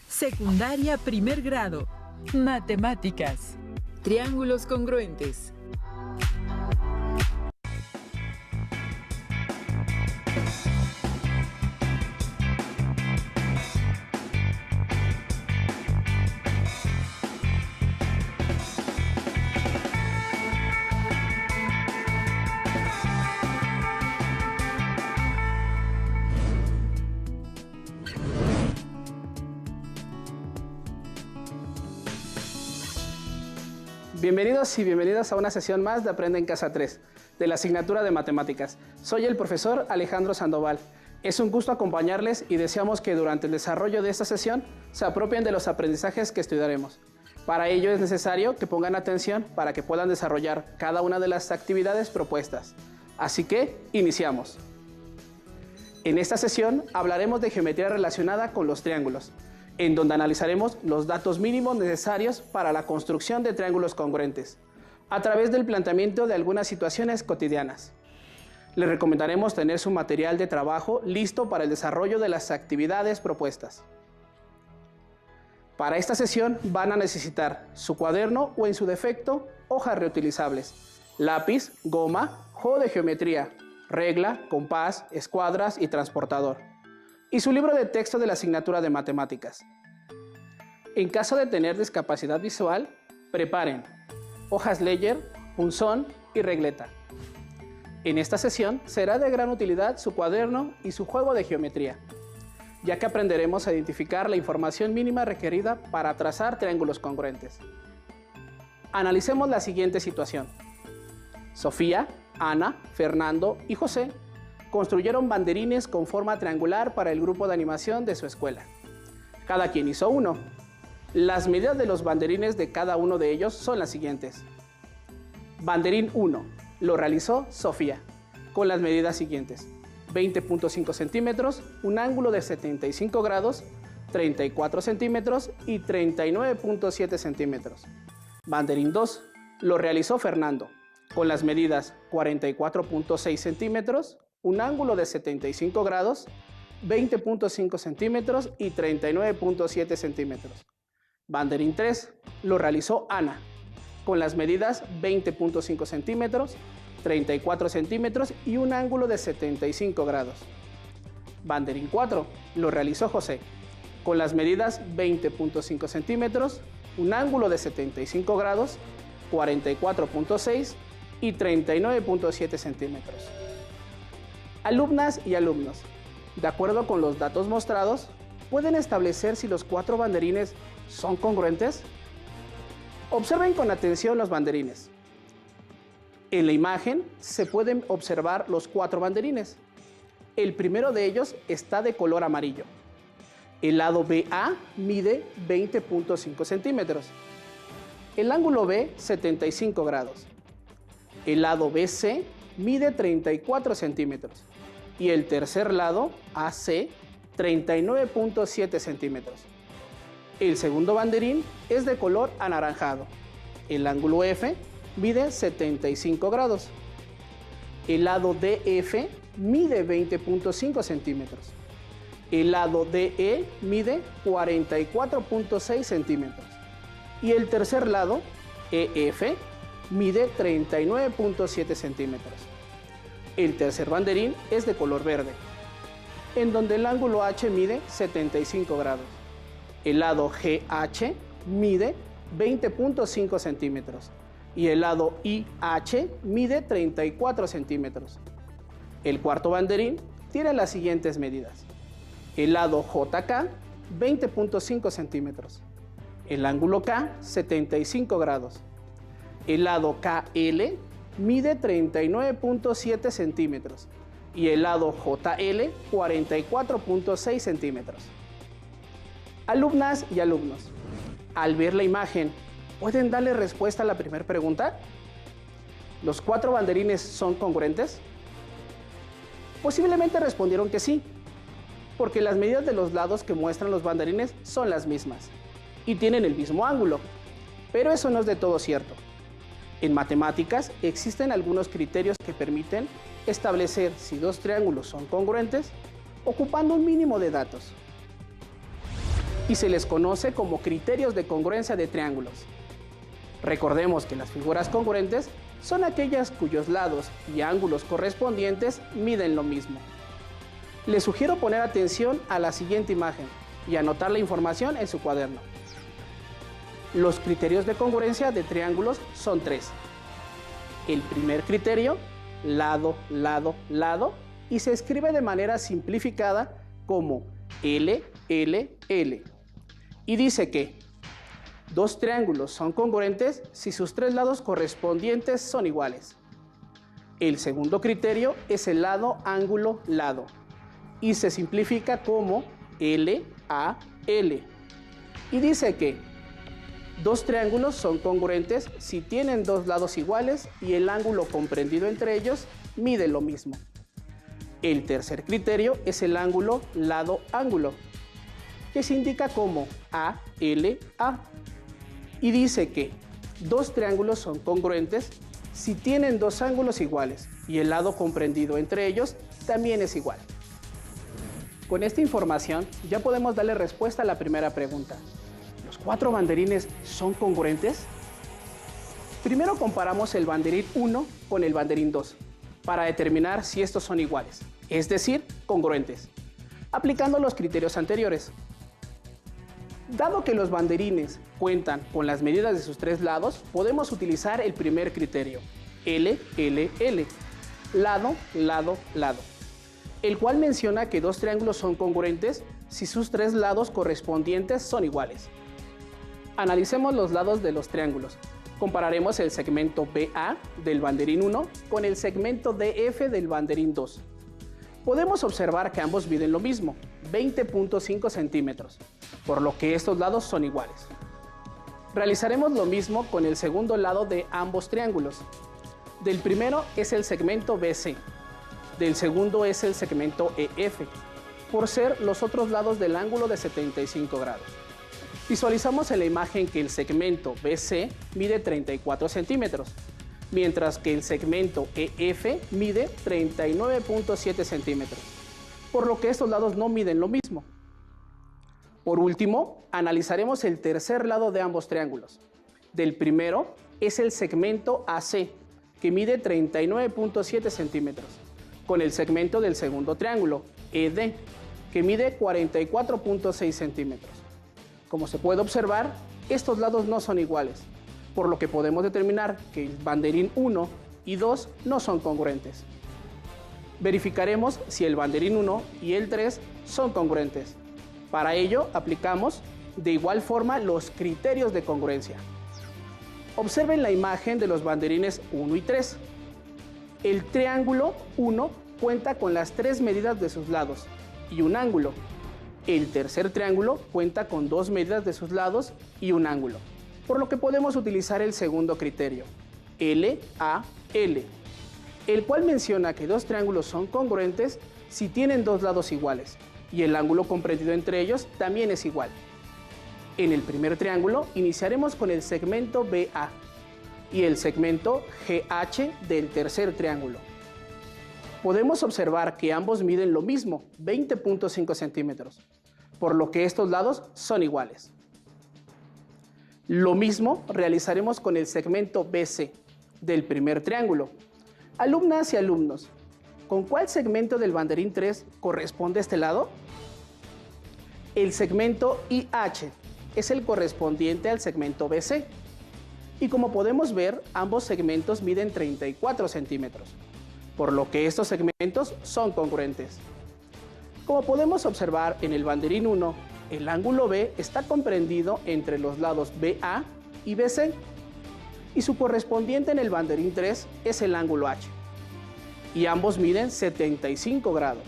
Secundaria primer grado. Matemáticas. Triángulos congruentes. Bienvenidos y bienvenidas a una sesión más de Aprende en Casa 3, de la asignatura de Matemáticas. Soy el profesor Alejandro Sandoval. Es un gusto acompañarles y deseamos que durante el desarrollo de esta sesión se apropien de los aprendizajes que estudiaremos. Para ello es necesario que pongan atención para que puedan desarrollar cada una de las actividades propuestas. Así que, iniciamos. En esta sesión hablaremos de geometría relacionada con los triángulos, en donde analizaremos los datos mínimos necesarios para la construcción de triángulos congruentes, a través del planteamiento de algunas situaciones cotidianas. Les recomendaremos tener su material de trabajo listo para el desarrollo de las actividades propuestas. Para esta sesión van a necesitar su cuaderno o, en su defecto, hojas reutilizables, lápiz, goma, juego de geometría, regla, compás, escuadras y transportador, y su libro de texto de la asignatura de Matemáticas. En caso de tener discapacidad visual, preparen hojas Ledger, punzón y regleta. En esta sesión será de gran utilidad su cuaderno y su juego de geometría, ya que aprenderemos a identificar la información mínima requerida para trazar triángulos congruentes. Analicemos la siguiente situación. Sofía, Ana, Fernando y José construyeron banderines con forma triangular para el grupo de animación de su escuela. Cada quien hizo uno. Las medidas de los banderines de cada uno de ellos son las siguientes. Banderín 1 lo realizó Sofía, con las medidas siguientes: 20.5 centímetros, un ángulo de 75 grados, 34 centímetros y 39.7 centímetros. Banderín 2 lo realizó Fernando, con las medidas 44.6 centímetros, un ángulo de 75 grados, 20.5 centímetros y 39.7 centímetros. Banderín 3 lo realizó Ana, con las medidas 20.5 centímetros, 34 centímetros y un ángulo de 75 grados. Banderín 4 lo realizó José, con las medidas 20.5 centímetros, un ángulo de 75 grados, 44.6 y 39.7 centímetros. Alumnas y alumnos, de acuerdo con los datos mostrados, ¿pueden establecer si los 4 banderines son congruentes? Observen con atención los banderines. En la imagen se pueden observar los 4 banderines. El primero de ellos está de color amarillo. El lado BA mide 20.5 centímetros. El ángulo B, 75 grados. El lado BC mide 34 centímetros. Y el tercer lado, AC, 39.7 centímetros. El segundo banderín es de color anaranjado. El ángulo F mide 75 grados. El lado DF mide 20.5 centímetros. El lado DE mide 44.6 centímetros. Y el tercer lado, EF, mide 39.7 centímetros. El tercer banderín es de color verde, en donde el ángulo H mide 75 grados. El lado GH mide 20.5 centímetros y el lado IH mide 34 centímetros. El cuarto banderín tiene las siguientes medidas. El lado JK, 20.5 centímetros. El ángulo K, 75 grados. El lado KL mide 39.7 centímetros y el lado JL 44.6 centímetros. Alumnas y alumnos, al ver la imagen, ¿pueden darle respuesta a la primera pregunta? ¿Los 4 banderines son congruentes? Posiblemente respondieron que sí, porque las medidas de los lados que muestran los banderines son las mismas y tienen el mismo ángulo, pero eso no es de todo cierto. En matemáticas existen algunos criterios que permiten establecer si 2 triángulos son congruentes ocupando un mínimo de datos. y se les conoce como criterios de congruencia de triángulos. Recordemos que las figuras congruentes son aquellas cuyos lados y ángulos correspondientes miden lo mismo. Les sugiero poner atención a la siguiente imagen y anotar la información en su cuaderno. Los criterios de congruencia de triángulos son tres. El primer criterio, lado, lado, lado, y se escribe de manera simplificada como L, L, L. Y dice que dos triángulos son congruentes si sus tres lados correspondientes son iguales. El segundo criterio es el lado, ángulo, lado, y se simplifica como L, A, L. Y dice que dos triángulos son congruentes si tienen dos lados iguales y el ángulo comprendido entre ellos mide lo mismo. El tercer criterio es el ángulo lado-ángulo, que se indica como ALA. Y dice que dos triángulos son congruentes si tienen dos ángulos iguales y el lado comprendido entre ellos también es igual. Con esta información ya podemos darle respuesta a la primera pregunta. ¿Los cuatro banderines son congruentes? Primero comparamos el banderín 1 con el banderín 2 para determinar si estos son iguales, es decir, congruentes, aplicando los criterios anteriores. Dado que los banderines cuentan con las medidas de sus tres lados, podemos utilizar el primer criterio, L, L, L, lado, lado, lado, el cual menciona que dos triángulos son congruentes si sus tres lados correspondientes son iguales. Analicemos los lados de los triángulos. Compararemos el segmento BA del banderín 1 con el segmento DF del banderín 2. Podemos observar que ambos miden lo mismo, 20.5 centímetros, por lo que estos lados son iguales. Realizaremos lo mismo con el segundo lado de ambos triángulos. Del primero es el segmento BC, del segundo es el segmento EF, por ser los otros lados del ángulo de 75 grados. Visualizamos en la imagen que el segmento BC mide 34 centímetros, mientras que el segmento EF mide 39.7 centímetros, por lo que estos lados no miden lo mismo. Por último, analizaremos el tercer lado de ambos triángulos. Del primero es el segmento AC, que mide 39.7 centímetros, con el segmento del segundo triángulo, ED, que mide 44.6 centímetros. Como se puede observar, estos lados no son iguales, por lo que podemos determinar que el banderín 1 y 2 no son congruentes. Verificaremos si el banderín 1 y el 3 son congruentes. Para ello, aplicamos de igual forma los criterios de congruencia. Observen la imagen de los banderines 1 y 3. El triángulo 1 cuenta con las tres medidas de sus lados y un ángulo. El tercer triángulo cuenta con dos medidas de sus lados y un ángulo, por lo que podemos utilizar el segundo criterio, LAL, el cual menciona que dos triángulos son congruentes si tienen dos lados iguales y el ángulo comprendido entre ellos también es igual. En el primer triángulo iniciaremos con el segmento BA y el segmento GH del tercer triángulo. Podemos observar que ambos miden lo mismo, 20.5 centímetros, por lo que estos lados son iguales. Lo mismo realizaremos con el segmento BC del primer triángulo. Alumnas y alumnos, ¿con cuál segmento del banderín 3 corresponde este lado? El segmento IH es el correspondiente al segmento BC. Y como podemos ver, ambos segmentos miden 34 centímetros, por lo que estos segmentos son congruentes. Como podemos observar en el banderín 1, el ángulo B está comprendido entre los lados BA y BC, y su correspondiente en el banderín 3 es el ángulo H, y ambos miden 75 grados,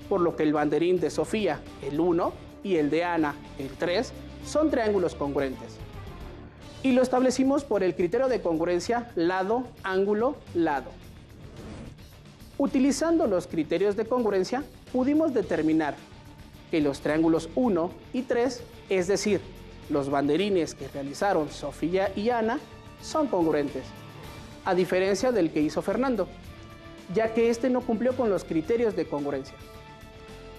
por lo que el banderín de Sofía, el 1, y el de Ana, el 3, son triángulos congruentes. Y lo establecimos por el criterio de congruencia lado, ángulo, lado. Utilizando los criterios de congruencia, pudimos determinar que los triángulos 1 y 3, es decir, los banderines que realizaron Sofía y Ana, son congruentes, a diferencia del que hizo Fernando, ya que este no cumplió con los criterios de congruencia.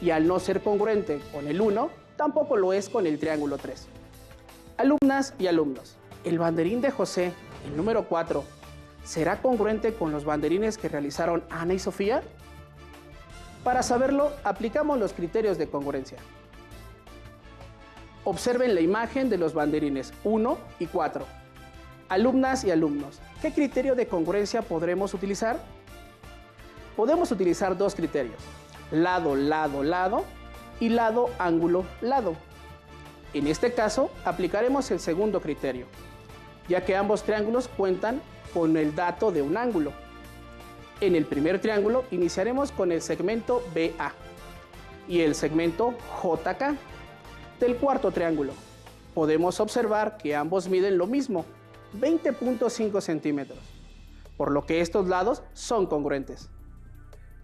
Y al no ser congruente con el 1, Tampoco lo es con el triángulo 3. Alumnas y alumnos, ¿el banderín de José, el número 4, será congruente con los banderines que realizaron Ana y Sofía? Para saberlo, aplicamos los criterios de congruencia. Observen la imagen de los banderines 1 y 4. Alumnas y alumnos, ¿qué criterio de congruencia podremos utilizar? Podemos utilizar dos criterios: lado, lado, lado y lado, ángulo, lado. En este caso, aplicaremos el segundo criterio, ya que ambos triángulos cuentan con el dato de un ángulo. En el primer triángulo iniciaremos con el segmento BA y el segmento JK. Del cuarto triángulo, podemos observar que ambos miden lo mismo, 20.5 centímetros, por lo que estos lados son congruentes.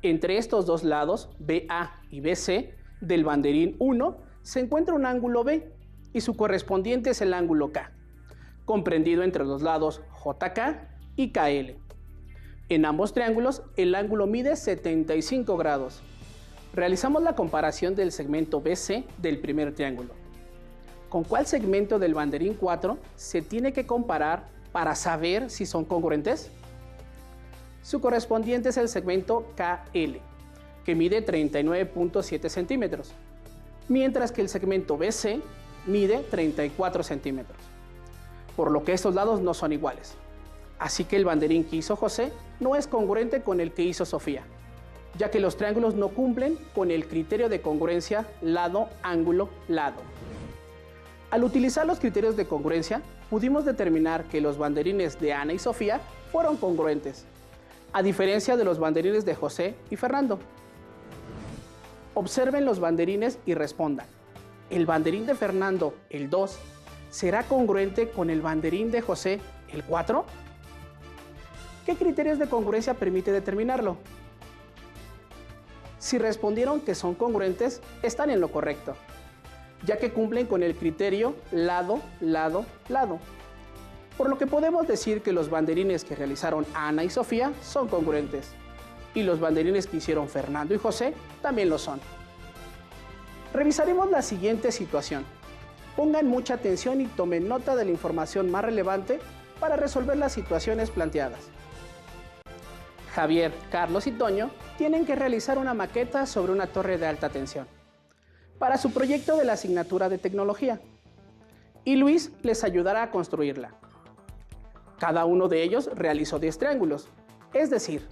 Entre estos dos lados, BA y BC, del banderín 1, se encuentra un ángulo B y su correspondiente es el ángulo K, comprendido entre los lados JK y KL. En ambos triángulos, el ángulo mide 75 grados. Realizamos la comparación del segmento BC del primer triángulo. ¿Con cuál segmento del banderín 4 se tiene que comparar para saber si son congruentes? Su correspondiente es el segmento KL, que mide 39.7 centímetros, mientras que el segmento BC mide 34 centímetros, por lo que estos lados no son iguales. Así que el banderín que hizo José no es congruente con el que hizo Sofía, ya que los triángulos no cumplen con el criterio de congruencia lado, ángulo, lado. Al utilizar los criterios de congruencia, pudimos determinar que los banderines de Ana y Sofía fueron congruentes, a diferencia de los banderines de José y Fernando. Observen los banderines y respondan. ¿El banderín de Fernando, el 2, será congruente con el banderín de José, el 4? ¿Qué criterios de congruencia permite determinarlo? Si respondieron que son congruentes, están en lo correcto, ya que cumplen con el criterio lado, lado, lado. Por lo que podemos decir que los banderines que realizaron Ana y Sofía son congruentes, y los banderines que hicieron Fernando y José también lo son. Revisaremos la siguiente situación. Pongan mucha atención y tomen nota de la información más relevante para resolver las situaciones planteadas. Javier, Carlos y Toño tienen que realizar una maqueta sobre una torre de alta tensión para su proyecto de la asignatura de tecnología, y Luis les ayudará a construirla. Cada uno de ellos realizó 10 triángulos, es decir,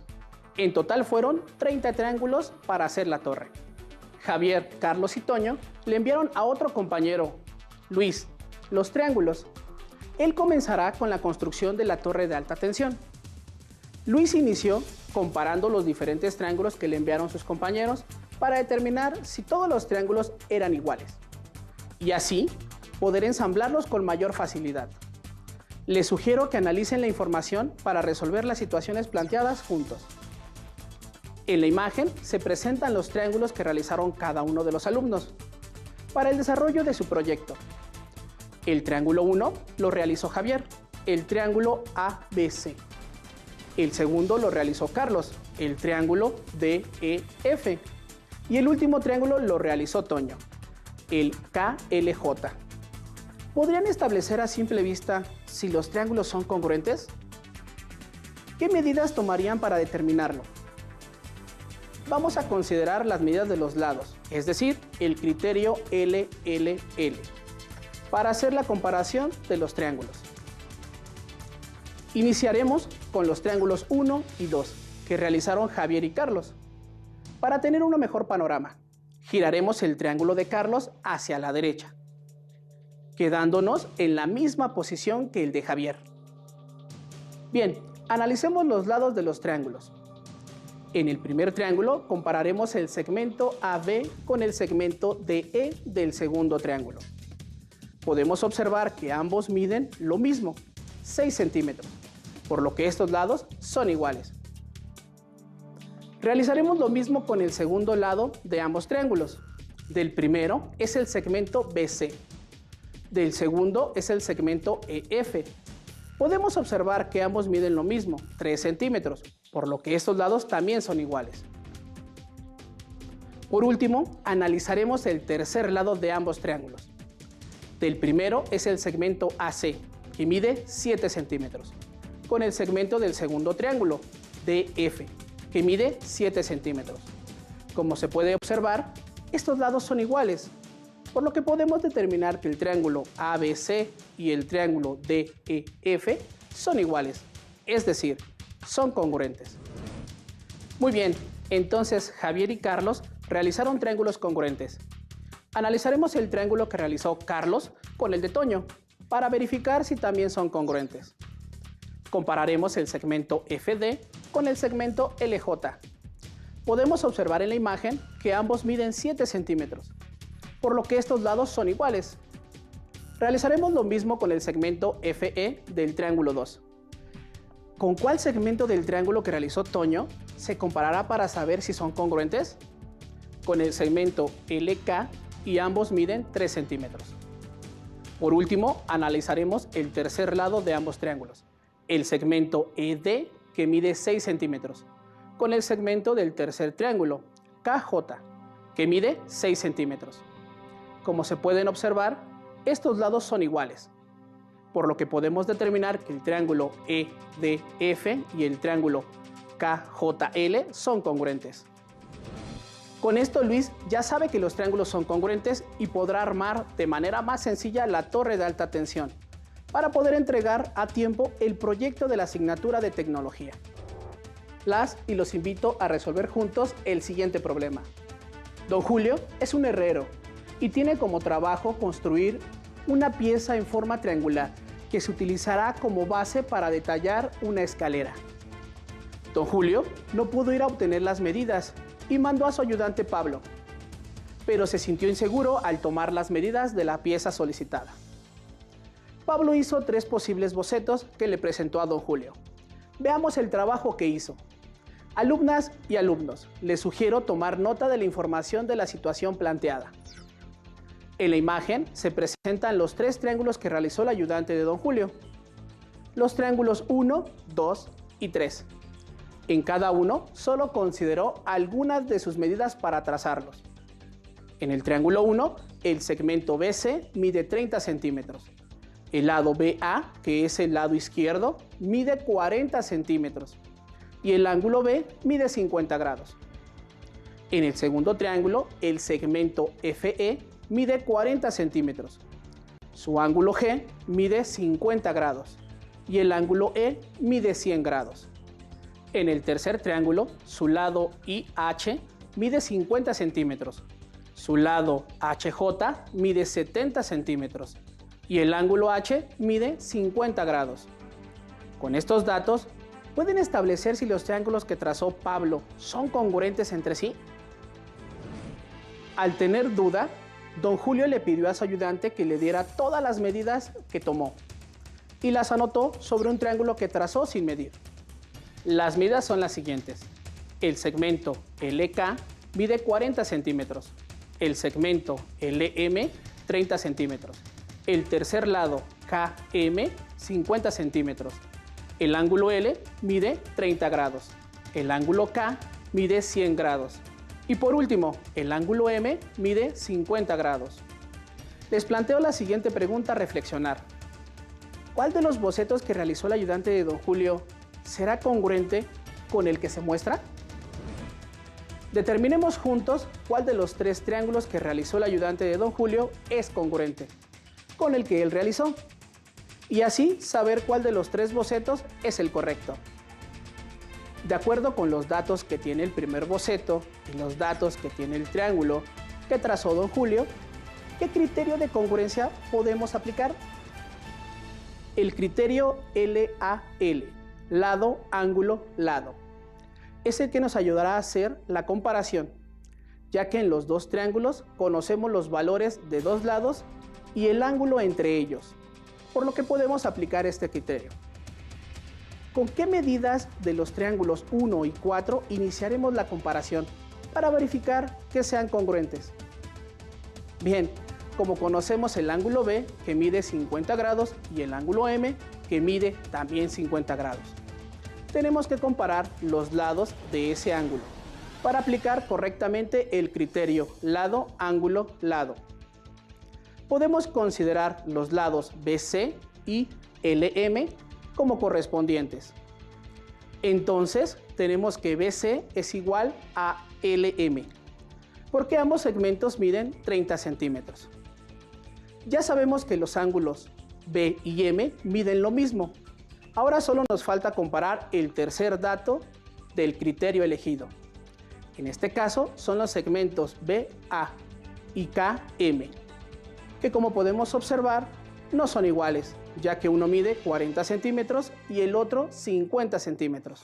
en total fueron 30 triángulos para hacer la torre. Javier, Carlos y Toño le enviaron a otro compañero, Luis, los triángulos. Él comenzará con la construcción de la torre de alta tensión. Luis inició comparando los diferentes triángulos que le enviaron sus compañeros para determinar si todos los triángulos eran iguales y así poder ensamblarlos con mayor facilidad. Les sugiero que analicen la información para resolver las situaciones planteadas juntos. En la imagen se presentan los triángulos que realizaron cada uno de los alumnos para el desarrollo de su proyecto. El triángulo 1 lo realizó Javier, el triángulo ABC. El segundo lo realizó Carlos, el triángulo DEF. Y el último triángulo lo realizó Toño, el KLJ. ¿Podrían establecer a simple vista si los triángulos son congruentes? ¿Qué medidas tomarían para determinarlo? Vamos a considerar las medidas de los lados, es decir, el criterio LLL, para hacer la comparación de los triángulos. Iniciaremos con los triángulos 1 y 2, que realizaron Javier y Carlos. Para tener un mejor panorama, giraremos el triángulo de Carlos hacia la derecha, quedándonos en la misma posición que el de Javier. Bien, analicemos los lados de los triángulos. En el primer triángulo compararemos el segmento AB con el segmento DE del segundo triángulo. Podemos observar que ambos miden lo mismo, 6 centímetros, por lo que estos lados son iguales. Realizaremos lo mismo con el segundo lado de ambos triángulos. Del primero es el segmento BC, del segundo es el segmento EF. Podemos observar que ambos miden lo mismo, 3 centímetros, por lo que estos lados también son iguales. Por último, analizaremos el tercer lado de ambos triángulos. Del primero es el segmento AC, que mide 7 centímetros, con el segmento del segundo triángulo, DF, que mide 7 centímetros. Como se puede observar, estos lados son iguales, por lo que podemos determinar que el triángulo ABC y el triángulo DEF son iguales, es decir, son congruentes. Muy bien, entonces Javier y Carlos realizaron triángulos congruentes. Analizaremos el triángulo que realizó Carlos con el de Toño para verificar si también son congruentes. Compararemos el segmento FD con el segmento LJ. Podemos observar en la imagen que ambos miden 7 centímetros, por lo que estos lados son iguales. Realizaremos lo mismo con el segmento FE del triángulo 2. ¿Con cuál segmento del triángulo que realizó Toño se comparará para saber si son congruentes? Con el segmento LK y ambos miden 3 centímetros. Por último, analizaremos el tercer lado de ambos triángulos, el segmento ED que mide 6 centímetros, con el segmento del tercer triángulo, KJ, que mide 6 centímetros. Como se pueden observar, estos lados son iguales, por lo que podemos determinar que el triángulo EDF y el triángulo KJL son congruentes. Con esto Luis ya sabe que los triángulos son congruentes y podrá armar de manera más sencilla la torre de alta tensión para poder entregar a tiempo el proyecto de la asignatura de tecnología. Las y los invito a resolver juntos el siguiente problema. Don Julio es un herrero y tiene como trabajo construir una pieza en forma triangular que se utilizará como base para detallar una escalera. Don Julio no pudo ir a obtener las medidas y mandó a su ayudante Pablo, pero se sintió inseguro al tomar las medidas de la pieza solicitada. Pablo hizo 3 posibles bocetos que le presentó a don Julio. Veamos el trabajo que hizo. Alumnas y alumnos, les sugiero tomar nota de la información de la situación planteada. En la imagen se presentan los 3 triángulos que realizó el ayudante de don Julio. Los triángulos 1, 2 y 3. En cada uno solo consideró algunas de sus medidas para trazarlos. En el triángulo 1, el segmento BC mide 30 centímetros. El lado BA, que es el lado izquierdo, mide 40 centímetros. Y el ángulo B mide 50 grados. En el segundo triángulo, el segmento FE mide 40 centímetros. Su ángulo G mide 50 grados. Y el ángulo E mide 100 grados. En el tercer triángulo, su lado IH mide 50 centímetros, su lado HJ mide 70 centímetros y el ángulo H mide 50 grados. Con estos datos, ¿pueden establecer si los triángulos que trazó Pablo son congruentes entre sí? Al tener duda, don Julio le pidió a su ayudante que le diera todas las medidas que tomó y las anotó sobre un triángulo que trazó sin medir. Las medidas son las siguientes. El segmento LK mide 40 centímetros, el segmento LM 30 centímetros, el tercer lado KM 50 centímetros, el ángulo L mide 30 grados, el ángulo K mide 100 grados y por último el ángulo M mide 50 grados. Les planteo la siguiente pregunta a reflexionar. ¿Cuál de los bocetos que realizó el ayudante de don Julio será congruente con el que se muestra? Determinemos juntos cuál de los 3 triángulos que realizó el ayudante de don Julio es congruente con el que él realizó y así saber cuál de los 3 bocetos es el correcto. De acuerdo con los datos que tiene el primer boceto y los datos que tiene el triángulo que trazó don Julio, ¿qué criterio de congruencia podemos aplicar? El criterio LAL, lado, ángulo, lado. Es el que nos ayudará a hacer la comparación, ya que en los 2 triángulos conocemos los valores de 2 lados y el ángulo entre ellos, por lo que podemos aplicar este criterio. ¿Con qué medidas de los triángulos 1 y 4 iniciaremos la comparación para verificar que sean congruentes? Bien, como conocemos el ángulo B, que mide 50 grados, y el ángulo M, que mide también 50 grados. Tenemos que comparar los lados de ese ángulo. para aplicar correctamente el criterio lado, ángulo, lado. Podemos considerar los lados BC y LM como correspondientes. Entonces tenemos que BC es igual a LM, porque ambos segmentos miden 30 centímetros. Ya sabemos que los ángulos B y M miden lo mismo. Ahora solo nos falta comparar el tercer dato del criterio elegido. En este caso son los segmentos BA y KM, que como podemos observar no son iguales, ya que uno mide 40 centímetros y el otro 50 centímetros.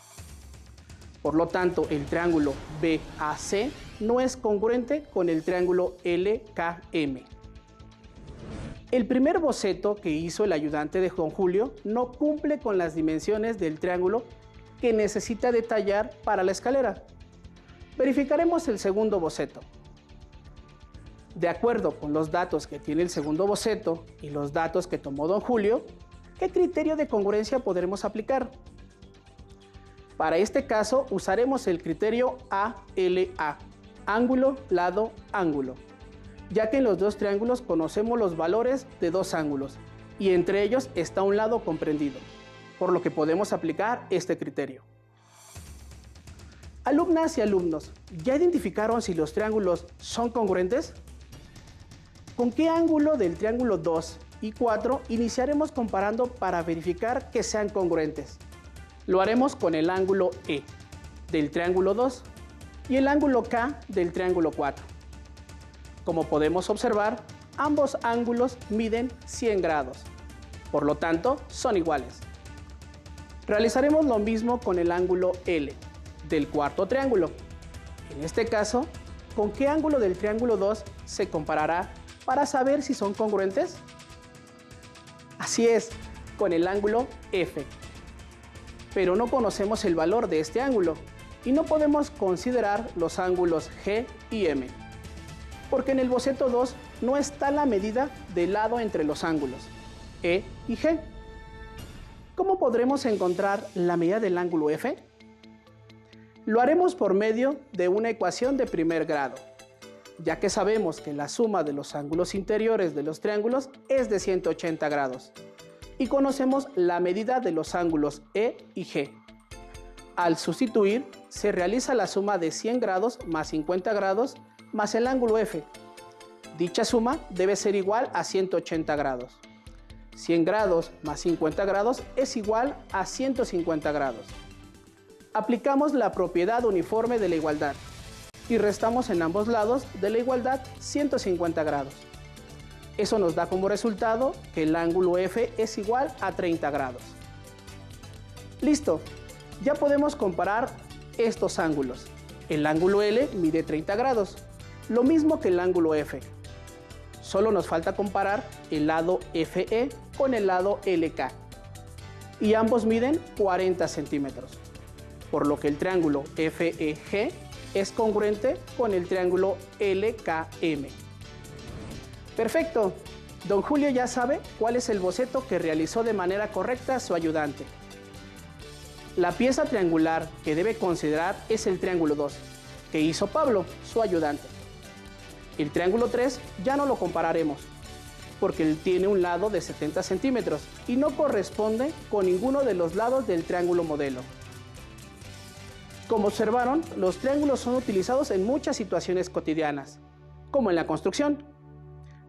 Por lo tanto, el triángulo BAC no es congruente con el triángulo LKM. El primer boceto que hizo el ayudante de don Julio no cumple con las dimensiones del triángulo que necesita detallar para la escalera. Verificaremos el segundo boceto. De acuerdo con los datos que tiene el segundo boceto y los datos que tomó don Julio, ¿qué criterio de congruencia podremos aplicar? Para este caso usaremos el criterio ALA, ángulo, lado, ángulo, ya que en los dos triángulos conocemos los valores de dos ángulos y entre ellos está un lado comprendido, por lo que podemos aplicar este criterio. Alumnas y alumnos, ¿ya identificaron si los triángulos son congruentes? ¿Con qué ángulo del triángulo 2 y 4 iniciaremos comparando para verificar que sean congruentes? Lo haremos con el ángulo E del triángulo 2 y el ángulo K del triángulo 4. Como podemos observar, ambos ángulos miden 100 grados, por lo tanto son iguales. Realizaremos lo mismo con el ángulo L del cuarto triángulo. En este caso, ¿con qué ángulo del triángulo 2 se comparará para saber si son congruentes? Así es, con el ángulo F. Pero no conocemos el valor de este ángulo y no podemos considerar los ángulos G y M, porque en el boceto 2 no está la medida del lado entre los ángulos E y G. ¿Cómo podremos encontrar la medida del ángulo F? Lo haremos por medio de una ecuación de primer grado, ya que sabemos que la suma de los ángulos interiores de los triángulos es de 180 grados y conocemos la medida de los ángulos E y G. Al sustituir, se realiza la suma de 100 grados más 50 grados más el ángulo F. Dicha suma debe ser igual a 180 grados. 100 grados más 50 grados es igual a 150 grados. Aplicamos la propiedad uniforme de la igualdad y restamos en ambos lados de la igualdad 150 grados. Eso nos da como resultado que el ángulo F es igual a 30 grados. Listo, ya podemos comparar estos ángulos. El ángulo L mide 30 grados, lo mismo que el ángulo F. Solo nos falta comparar el lado FE con el lado LK. Y ambos miden 40 centímetros, por lo que el triángulo FEG es congruente con el triángulo LKM. Perfecto, don Julio ya sabe cuál es el boceto que realizó de manera correcta su ayudante. La pieza triangular que debe considerar es el triángulo 2, que hizo Pablo, su ayudante. El triángulo 3 ya no lo compararemos, porque él tiene un lado de 70 centímetros y no corresponde con ninguno de los lados del triángulo modelo. Como observaron, los triángulos son utilizados en muchas situaciones cotidianas, como en la construcción,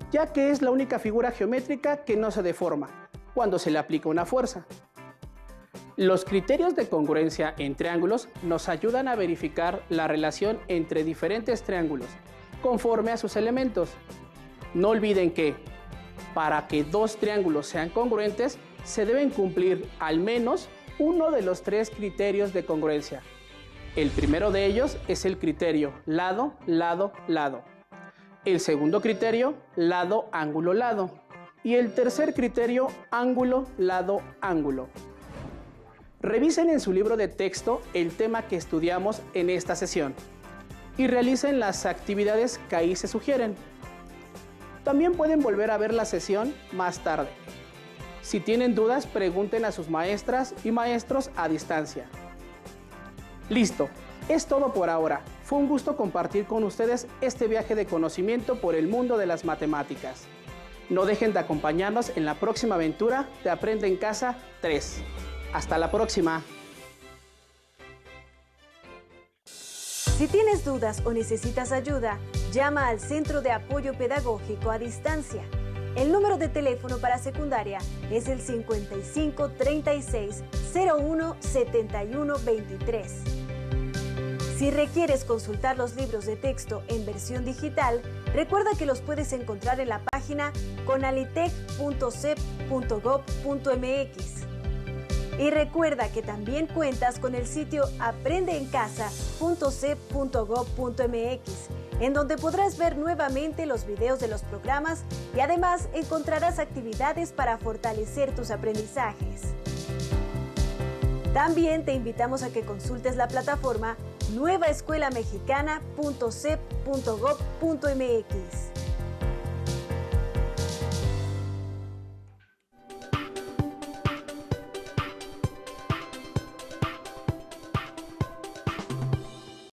ya que es la única figura geométrica que no se deforma cuando se le aplica una fuerza. Los criterios de congruencia en triángulos nos ayudan a verificar la relación entre diferentes triángulos conforme a sus elementos. No olviden que, para que dos triángulos sean congruentes, se deben cumplir al menos uno de los tres criterios de congruencia. El primero de ellos es el criterio lado, lado, lado. El segundo criterio, lado, ángulo, lado. Y el tercer criterio, ángulo, lado, ángulo. Revisen en su libro de texto el tema que estudiamos en esta sesión y realicen las actividades que ahí se sugieren. También pueden volver a ver la sesión más tarde. Si tienen dudas, pregunten a sus maestras y maestros a distancia. Listo, es todo por ahora. Fue un gusto compartir con ustedes este viaje de conocimiento por el mundo de las matemáticas. No dejen de acompañarnos en la próxima aventura de Aprende en Casa 3. ¡Hasta la próxima! Si tienes dudas o necesitas ayuda, llama al Centro de Apoyo Pedagógico a Distancia. El número de teléfono para secundaria es el 55 36 01 71 23. Si requieres consultar los libros de texto en versión digital, recuerda que los puedes encontrar en la página conalitec.cep.gov.mx. Y recuerda que también cuentas con el sitio aprendeencasa.cep.gov.mx, en donde podrás ver nuevamente los videos de los programas y además encontrarás actividades para fortalecer tus aprendizajes. También te invitamos a que consultes la plataforma nuevaescuelamexicana.cep.gov.mx.